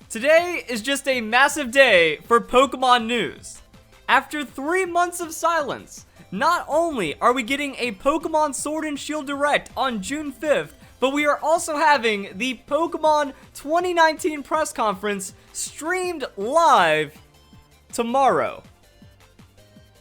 Today is just a massive day for Pokemon news. After 3 months of silence, not only are we getting a Pokemon Sword and Shield Direct on June 5th, but we are also having the Pokemon 2019 press conference streamed live tomorrow.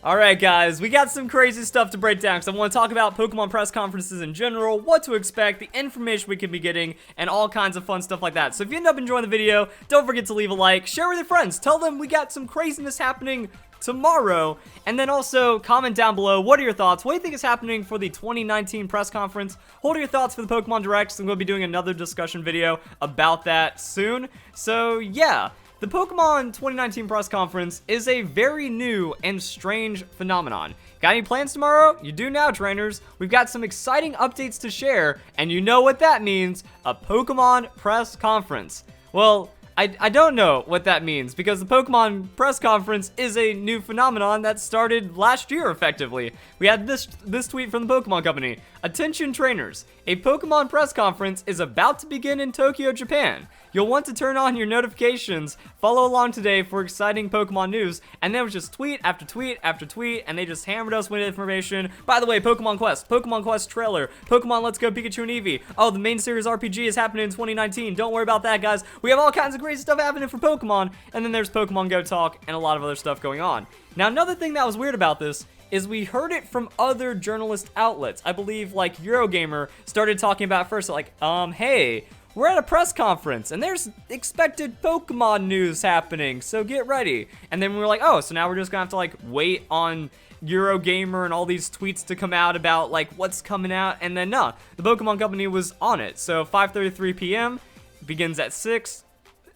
Alright guys, we got some crazy stuff to break down because I want to talk about Pokemon press conferences in general, what to expect, the information we could be getting, and all kinds of fun stuff like that. So if you end up enjoying the video, don't forget to leave a like, share with your friends, tell them we got some craziness happening tomorrow, and then also comment down below, what are your thoughts, what do you think is happening for the 2019 press conference, what are your thoughts for the Pokemon Directs. I'm going to be doing another discussion video about that soon. So yeah. The Pokemon 2019 press conference is a very new and strange phenomenon. Got any plans tomorrow? You do now, trainers. We've got some exciting updates to share, and you know what that means, a Pokemon press conference. Well, I don't know what that means, because the Pokemon press conference is a new phenomenon that started last year, effectively. We had this tweet from the Pokemon Company. Attention trainers, a Pokemon press conference is about to begin in Tokyo, Japan. You'll want to turn on your notifications, follow along today for exciting Pokemon news, and then it was just tweet after tweet after tweet, and they just hammered us with information. By the way, Pokemon Quest trailer, Pokemon Let's Go Pikachu and Eevee. Oh, the main series RPG is happening in 2019. Don't worry about that, guys. We have all kinds of crazy stuff happening for Pokemon, and then there's Pokemon Go talk and a lot of other stuff going on. Now, another thing that was weird about this is we heard it from other journalist outlets. I believe, like, Eurogamer started talking about it first, like, hey, we're at a press conference, and there's expected Pokemon news happening, so get ready. And then we were like, oh, so now we're just gonna have to, like, wait on Eurogamer and all these tweets to come out about, like, what's coming out, and then, no, the Pokemon Company was on it. So 5:33 p.m., begins at 6,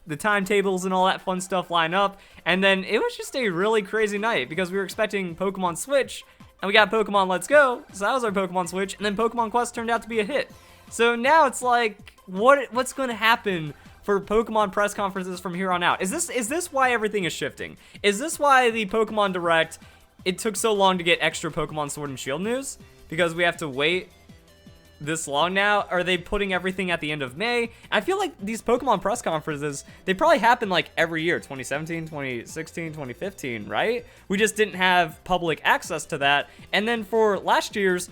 the timetables and all that fun stuff line up, and then it was just a really crazy night, because we were expecting Pokemon Switch, and we got Pokemon Let's Go, so that was our Pokemon Switch, and then Pokemon Quest turned out to be a hit. So now it's like, what's going to happen for Pokemon press conferences from here on out? Is this why everything is shifting? Is this why the Pokemon Direct, it took so long to get extra Pokemon Sword and Shield news? Because we have to wait this long now? Are they putting everything at the end of May? I feel like these Pokemon press conferences, they probably happen like every year, 2017, 2016, 2015, right? We just didn't have public access to that. And then for last year's,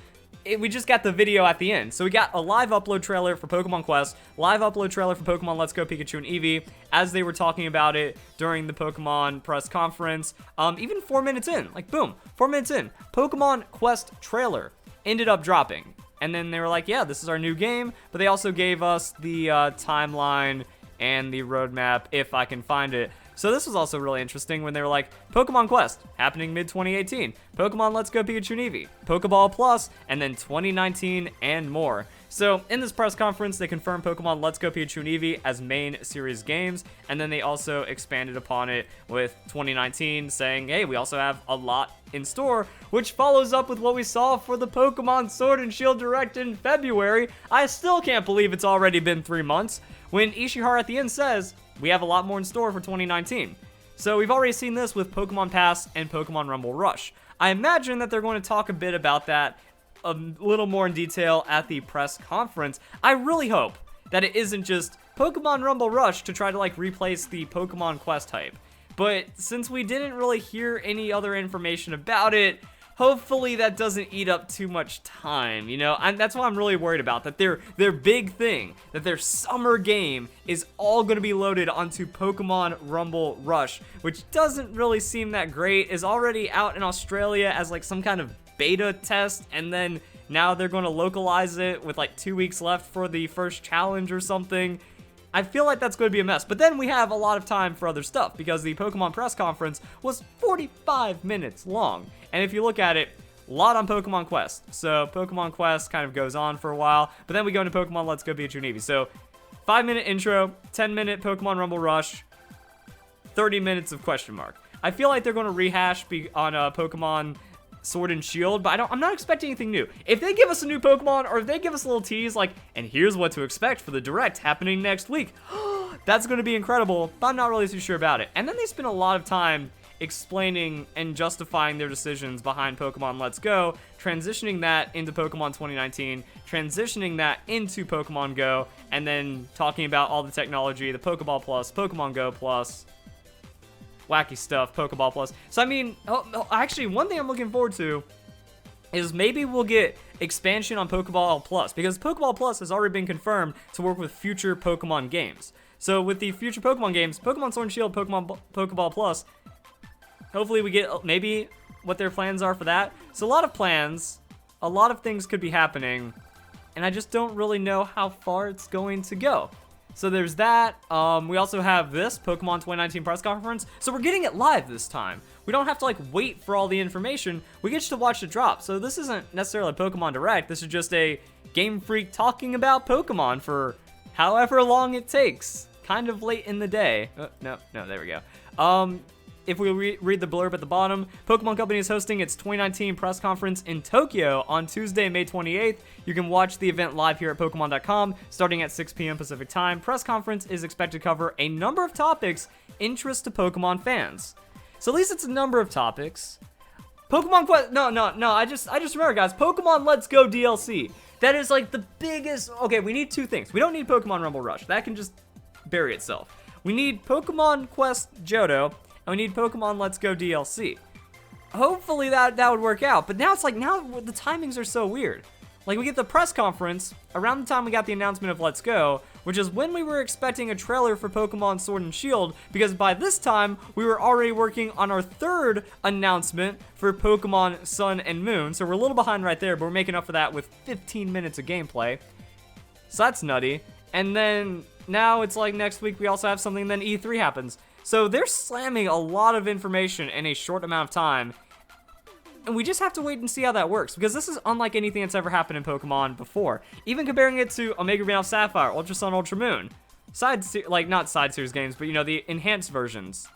we just got the video at the end. So we got a live upload trailer for Pokemon Quest, live upload trailer for Pokemon Let's Go Pikachu and Eevee, as they were talking about it during the Pokemon press conference. Even 4 minutes in, like boom, 4 minutes in, Pokemon Quest trailer ended up dropping. And then they were like, yeah, this is our new game, but they also gave us the timeline and the roadmap, if I can find it. So this was also really interesting when they were like, Pokemon Quest, happening mid-2018, Pokemon Let's Go Pikachu and Eevee, Pokeball Plus, and then 2019 and more. So in this press conference, they confirmed Pokemon Let's Go Pikachu and Eevee as main series games, and then they also expanded upon it with 2019, saying, hey, we also have a lot in store, which follows up with what we saw for the Pokemon Sword and Shield Direct in February. I still can't believe it's already been 3 months, when Ishihara at the end says, we have a lot more in store for 2019. So we've already seen this with Pokemon Pass and Pokemon Rumble Rush. I imagine that they're going to talk a bit about that a little more in detail at the press conference. I really hope that it isn't just Pokemon Rumble Rush to try to like replace the Pokemon Quest hype. But since we didn't really hear any other information about it, hopefully that doesn't eat up too much time, you know? And that's what I'm really worried about, that their big thing, that their summer game is all going to be loaded onto Pokemon Rumble Rush, which doesn't really seem that great, is already out in Australia as like some kind of beta test, and then now they're going to localize it with like 2 weeks left for the first challenge or something. I feel like that's going to be a mess. But then we have a lot of time for other stuff, because the Pokemon press conference was 45 minutes long. And if you look at it, a lot on Pokemon Quest. So Pokemon Quest kind of goes on for a while, but then we go into Pokemon Let's Go Pikachu and Eevee. So 5-minute intro, 10-minute Pokemon Rumble Rush, 30 minutes of question mark. I feel like they're going to rehash on Pokemon Sword and Shield, but I'm not expecting anything new. If they give us a new Pokemon, or if they give us a little tease, like, and here's what to expect for the Direct happening next week, that's going to be incredible, but I'm not really too sure about it. And then they spend a lot of time explaining and justifying their decisions behind Pokemon Let's Go, transitioning that into Pokemon 2019, transitioning that into Pokemon Go, and then talking about all the technology, the Pokeball Plus, Pokemon Go Plus, wacky stuff, Pokeball Plus. So I mean, actually, one thing I'm looking forward to is maybe we'll get expansion on Pokeball Plus, because Pokeball Plus has already been confirmed to work with future Pokemon games. So with the future Pokemon games, Pokemon Sword and Shield, Pokeball Plus, hopefully we get maybe what their plans are for that. So a lot of plans, a lot of things could be happening, and I just don't really know how far it's going to go. So there's that. We also have this Pokemon 2019 press conference. So we're getting it live this time. We don't have to like wait for all the information. We get to watch it drop. So this isn't necessarily a Pokemon Direct. This is just a Game Freak talking about Pokemon for however long it takes. Kind of late in the day. No, there we go. If we read the blurb at the bottom, Pokemon Company is hosting its 2019 press conference in Tokyo on Tuesday, May 28th. You can watch the event live here at Pokemon.com starting at 6 p.m. Pacific time. Press conference is expected to cover a number of topics interest to Pokemon fans. So at least it's a number of topics. Pokemon Quest, no, I just remember, guys, Pokemon Let's Go DLC. That is like the biggest, okay, we need two things. We don't need Pokemon Rumble Rush. That can just bury itself. We need Pokemon Quest Johto, and we need Pokemon Let's Go DLC. Hopefully that would work out, but now it's like, now the timings are so weird. Like, we get the press conference around the time we got the announcement of Let's Go, which is when we were expecting a trailer for Pokemon Sword and Shield, because by this time, we were already working on our third announcement for Pokemon Sun and Moon, so we're a little behind right there, but we're making up for that with 15 minutes of gameplay. So that's nutty. And then, now it's like next week we also have something, and then E3 happens. So they're slamming a lot of information in a short amount of time, and we just have to wait and see how that works, because this is unlike anything that's ever happened in Pokemon before. Even comparing it to Omega Ruby Alpha Sapphire, Ultra Sun, Ultra Moon. Not side series games, but you know, the enhanced versions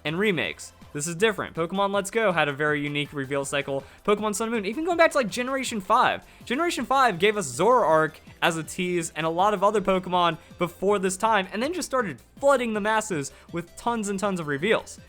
and remakes. This is different. Pokemon Let's Go had a very unique reveal cycle. Pokemon Sun and Moon, even going back to like Generation 5. Generation 5 gave us Zoroark as a tease and a lot of other Pokemon before this time, and then just started flooding the masses with tons and tons of reveals.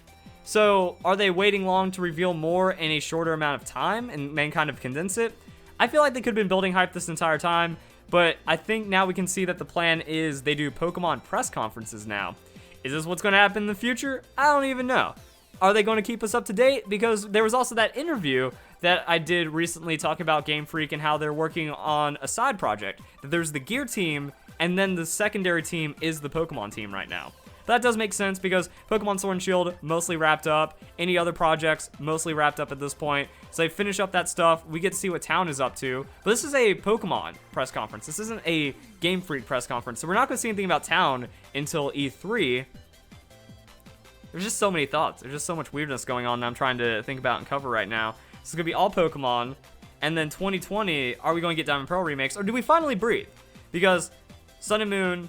So, are they waiting long to reveal more in a shorter amount of time and then kind of condense it? I feel like they could have been building hype this entire time, but I think now we can see that the plan is they do Pokemon press conferences now. Is this what's going to happen in the future? I don't even know. Are they going to keep us up to date? Because there was also that interview that I did recently talking about Game Freak and how they're working on a side project. That there's the Gear team, and then the secondary team is the Pokemon team right now. That does make sense because Pokemon Sword and Shield mostly wrapped up. Any other projects mostly wrapped up at this point. So they finish up that stuff. We get to see what Town is up to. But this is a Pokemon press conference. This isn't a Game Freak press conference. So we're not going to see anything about Town until E3. There's just so many thoughts. There's just so much weirdness going on that I'm trying to think about and cover right now. This is going to be all Pokemon. And then 2020, are we going to get Diamond Pearl remakes? Or do we finally breathe? Because Sun and Moon,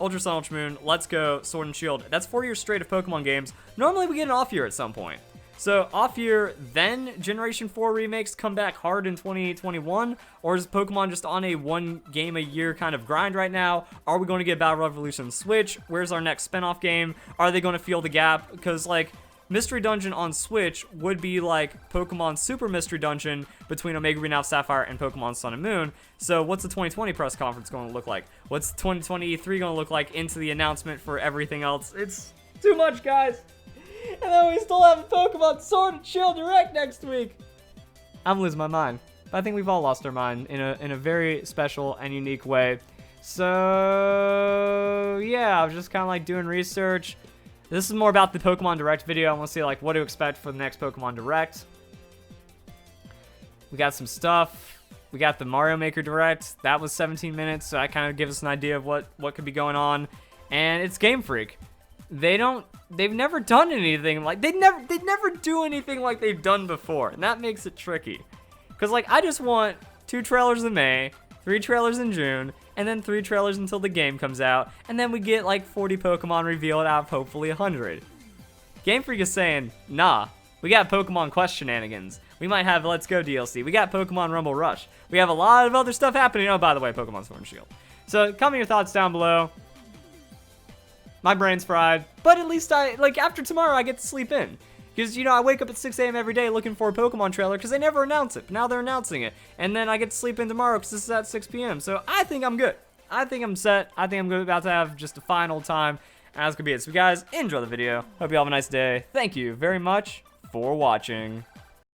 Ultra Sun, Ultra Moon, Let's Go, Sword and Shield. That's 4 years straight of Pokemon games. Normally we get an off year at some point. So off year, then Generation 4 remakes come back hard in 2021? Or is Pokemon just on a one game a year kind of grind right now? Are we going to get Battle Revolution Switch? Where's our next spinoff game? Are they going to fill the gap? Because like, Mystery Dungeon on Switch would be like Pokemon Super Mystery Dungeon between Omega Ruby Alpha Sapphire and Pokemon Sun and Moon. So what's the 2020 press conference going to look like? What's 2020 E3 going to look like into the announcement for everything else? It's too much, guys. And then we still have a Pokemon Sword and Shield Direct next week. I'm losing my mind. But I think we've all lost our mind in a very special and unique way. So yeah, I was just kind of like doing research. This is more about the Pokemon Direct video. I want to see like what to expect for the next Pokemon Direct. We got some stuff. We got the Mario Maker Direct. That was 17 minutes, so that kind of gives us an idea of what could be going on. And it's Game Freak. They've never done anything like they'd never do anything like they've done before, and that makes it tricky. Cause like I just want 2 trailers in May, 3 trailers in June, and then 3 trailers until the game comes out, and then we get like 40 Pokemon revealed out of hopefully 100. Game Freak is saying, nah, we got Pokemon Quest shenanigans. We might have Let's Go DLC. We got Pokemon Rumble Rush. We have a lot of other stuff happening. Oh, by the way, Pokemon Sword and Shield. So comment your thoughts down below. My brain's fried, but at least after tomorrow, I get to sleep in. Because, you know, I wake up at 6 a.m. every day looking for a Pokemon trailer because they never announce it. But now they're announcing it. And then I get to sleep in tomorrow because this is at 6 p.m. So I think I'm good. I think I'm set. I think I'm about to have just a final time. And that's going to be it. So guys, enjoy the video. Hope you all have a nice day. Thank you very much for watching.